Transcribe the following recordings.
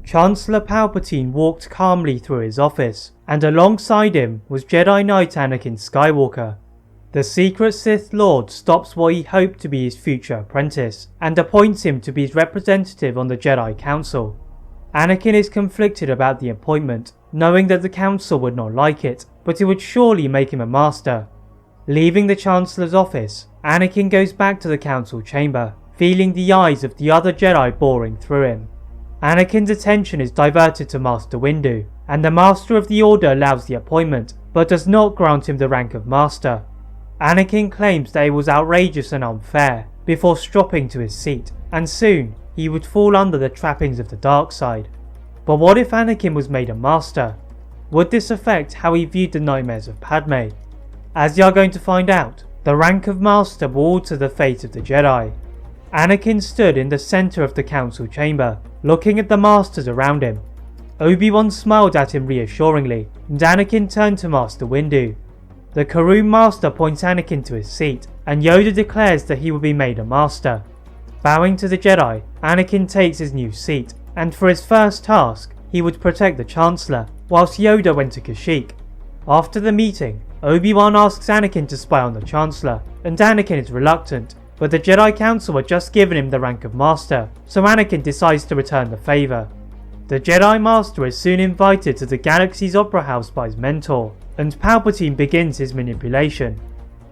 Chancellor Palpatine walked calmly through his office, and alongside him was Jedi Knight Anakin Skywalker. The secret Sith Lord stops what he hoped to be his future apprentice, and appoints him to be his representative on the Jedi Council. Anakin is conflicted about the appointment, knowing that the Council would not like it, but it would surely make him a master. Leaving the Chancellor's office, Anakin goes back to the Council chamber, feeling the eyes of the other Jedi boring through him. Anakin's attention is diverted to Master Windu, and the Master of the Order allows the appointment, but does not grant him the rank of Master. Anakin claims that it was outrageous and unfair, before stropping to his seat, and soon he would fall under the trappings of the dark side. But what if Anakin was made a Master? Would this affect how he viewed the nightmares of Padme? As you are going to find out, the rank of Master will alter the fate of the Jedi. Anakin stood in the centre of the Council chamber, looking at the Masters around him. Obi-Wan smiled at him reassuringly, and Anakin turned to Master Windu. The Karun Master points Anakin to his seat, and Yoda declares that he will be made a Master. Bowing to the Jedi, Anakin takes his new seat, and for his first task, he would protect the Chancellor, whilst Yoda went to Kashyyyk. After the meeting, Obi-Wan asks Anakin to spy on the Chancellor, and Anakin is reluctant, but the Jedi Council had just given him the rank of Master, so Anakin decides to return the favour. The Jedi Master is soon invited to the Galaxy's Opera House by his mentor, and Palpatine begins his manipulation.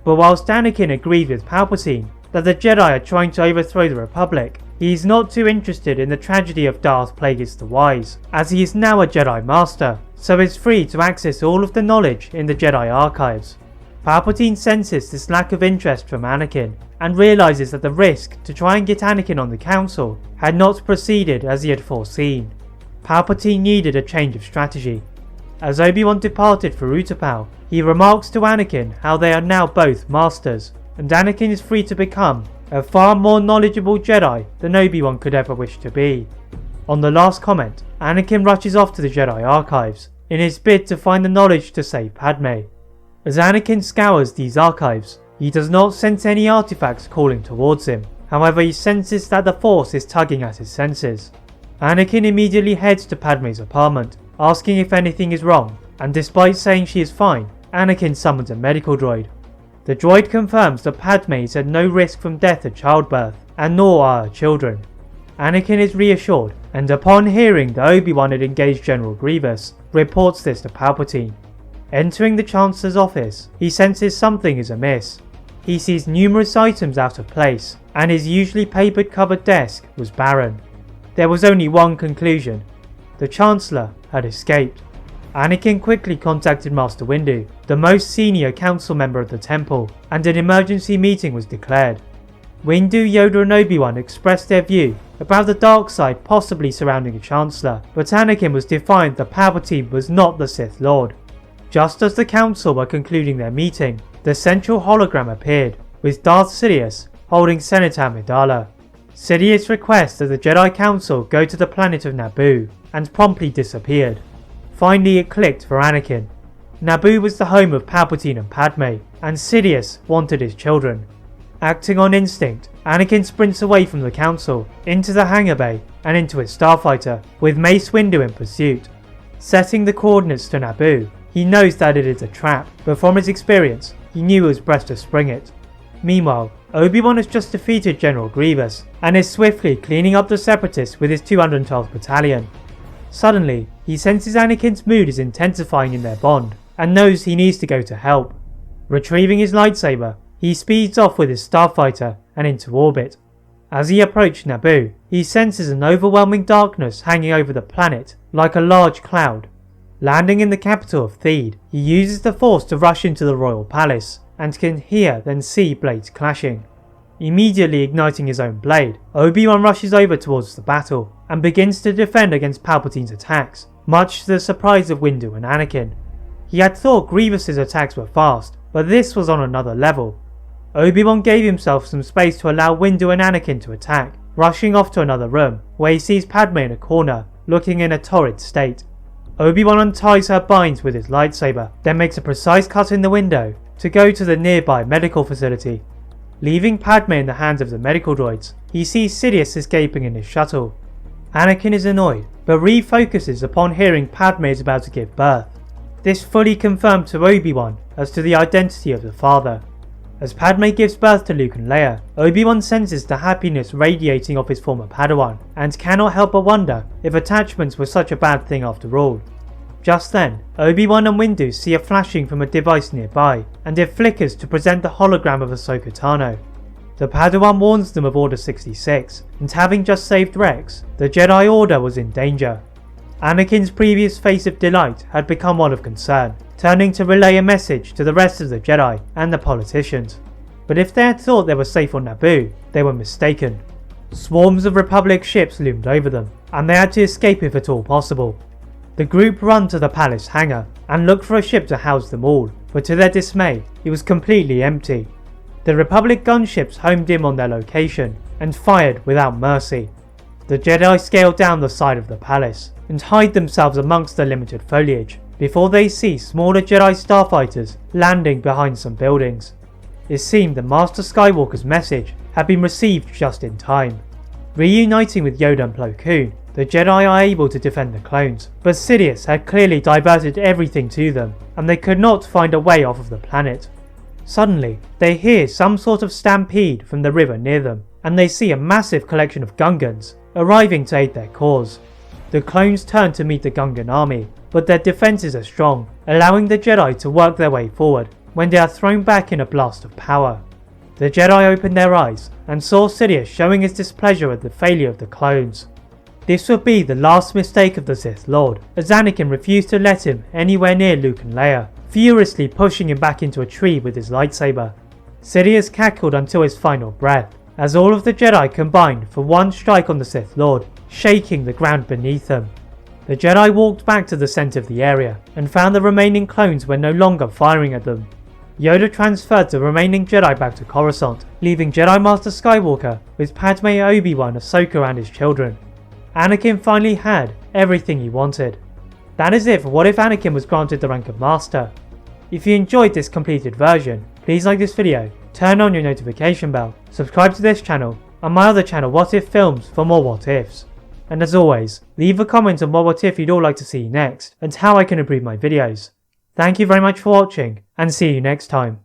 But whilst Anakin agrees with Palpatine that the Jedi are trying to overthrow the Republic, he is not too interested in the tragedy of Darth Plagueis the Wise, as he is now a Jedi Master, so is free to access all of the knowledge in the Jedi archives. Palpatine senses this lack of interest from Anakin, and realises that the risk to try and get Anakin on the Council had not proceeded as he had foreseen. Palpatine needed a change of strategy. As Obi-Wan departed for Utapau, he remarks to Anakin how they are now both Masters, and Anakin is free to become a far more knowledgeable Jedi than Obi-Wan could ever wish to be. On the last comment, Anakin rushes off to the Jedi archives, in his bid to find the knowledge to save Padme. As Anakin scours these archives, he does not sense any artifacts calling towards him, however he senses that the Force is tugging at his senses. Anakin immediately heads to Padme's apartment, asking if anything is wrong, and despite saying she is fine, Anakin summons a medical droid. The droid confirms that Padme is at no risk from death at childbirth, and nor are her children. Anakin is reassured, and upon hearing that Obi-Wan had engaged General Grievous, reports this to Palpatine. Entering the Chancellor's office, he senses something is amiss. He sees numerous items out of place, and his usually paper-covered desk was barren. There was only one conclusion: the Chancellor had escaped. Anakin quickly contacted Master Windu, the most senior council member of the temple, and an emergency meeting was declared. Windu, Yoda and Obi-Wan expressed their view about the dark side possibly surrounding the Chancellor, but Anakin was defiant that Palpatine was not the Sith Lord. Just as the council were concluding their meeting, the central hologram appeared, with Darth Sidious holding Senator Amidala. Sidious requests that the Jedi Council go to the planet of Naboo, and promptly disappeared. Finally it clicked for Anakin. Naboo was the home of Palpatine and Padme, and Sidious wanted his children. Acting on instinct, Anakin sprints away from the Council, into the hangar bay, and into his starfighter, with Mace Windu in pursuit. Setting the coordinates to Naboo, he knows that it is a trap, but from his experience, he knew it was best to spring it. Meanwhile, Obi-Wan has just defeated General Grievous, and is swiftly cleaning up the Separatists with his 212th Battalion. Suddenly, he senses Anakin's mood is intensifying in their bond, and knows he needs to go to help. Retrieving his lightsaber, he speeds off with his starfighter and into orbit. As he approached Naboo, he senses an overwhelming darkness hanging over the planet like a large cloud. Landing in the capital of Theed, he uses the Force to rush into the royal palace, and can hear then see blades clashing. Immediately igniting his own blade, Obi-Wan rushes over towards the battle, and begins to defend against Palpatine's attacks, much to the surprise of Windu and Anakin. He had thought Grievous's attacks were fast, but this was on another level. Obi-Wan gave himself some space to allow Windu and Anakin to attack, rushing off to another room, where he sees Padme in a corner, looking in a torrid state. Obi-Wan unties her binds with his lightsaber, then makes a precise cut in the window to go to the nearby medical facility. Leaving Padme in the hands of the medical droids, he sees Sidious escaping in his shuttle. Anakin is annoyed, but refocuses upon hearing Padme is about to give birth. This fully confirmed to Obi-Wan as to the identity of the father. As Padme gives birth to Luke and Leia, Obi-Wan senses the happiness radiating off his former Padawan, and cannot help but wonder if attachments were such a bad thing after all. Just then, Obi-Wan and Windu see a flashing from a device nearby, and it flickers to present the hologram of Ahsoka Tano. The Padawan warns them of Order 66, and having just saved Rex, the Jedi Order was in danger. Anakin's previous face of delight had become one of concern, turning to relay a message to the rest of the Jedi and the politicians. But if they had thought they were safe on Naboo, they were mistaken. Swarms of Republic ships loomed over them, and they had to escape if at all possible. The group run to the palace hangar and look for a ship to house them all, but to their dismay, it was completely empty. The Republic gunships homed in on their location and fired without mercy. The Jedi scale down the side of the palace and hide themselves amongst the limited foliage before they see smaller Jedi starfighters landing behind some buildings. It seemed that Master Skywalker's message had been received just in time. Reuniting with Yoda and Plo Koon, the Jedi are able to defend the clones, but Sidious had clearly diverted everything to them, and they could not find a way off of the planet. Suddenly, they hear some sort of stampede from the river near them, and they see a massive collection of Gungans arriving to aid their cause. The clones turn to meet the Gungan army, but their defences are strong, allowing the Jedi to work their way forward when they are thrown back in a blast of power. The Jedi opened their eyes and saw Sidious showing his displeasure at the failure of the clones. This would be the last mistake of the Sith Lord, as Anakin refused to let him anywhere near Luke and Leia, furiously pushing him back into a tree with his lightsaber. Sidious cackled until his final breath, as all of the Jedi combined for one strike on the Sith Lord, shaking the ground beneath them. The Jedi walked back to the centre of the area and found the remaining clones were no longer firing at them. Yoda transferred the remaining Jedi back to Coruscant, leaving Jedi Master Skywalker with Padme, Obi-Wan, Ahsoka and his children. Anakin finally had everything he wanted. That is it for what if Anakin was granted the rank of Master. If you enjoyed this completed version, please like this video, turn on your notification bell, subscribe to this channel and my other channel What If Films for more what ifs. And as always, leave a comment on what if you'd all like to see next and how I can improve my videos. Thank you very much for watching and see you next time.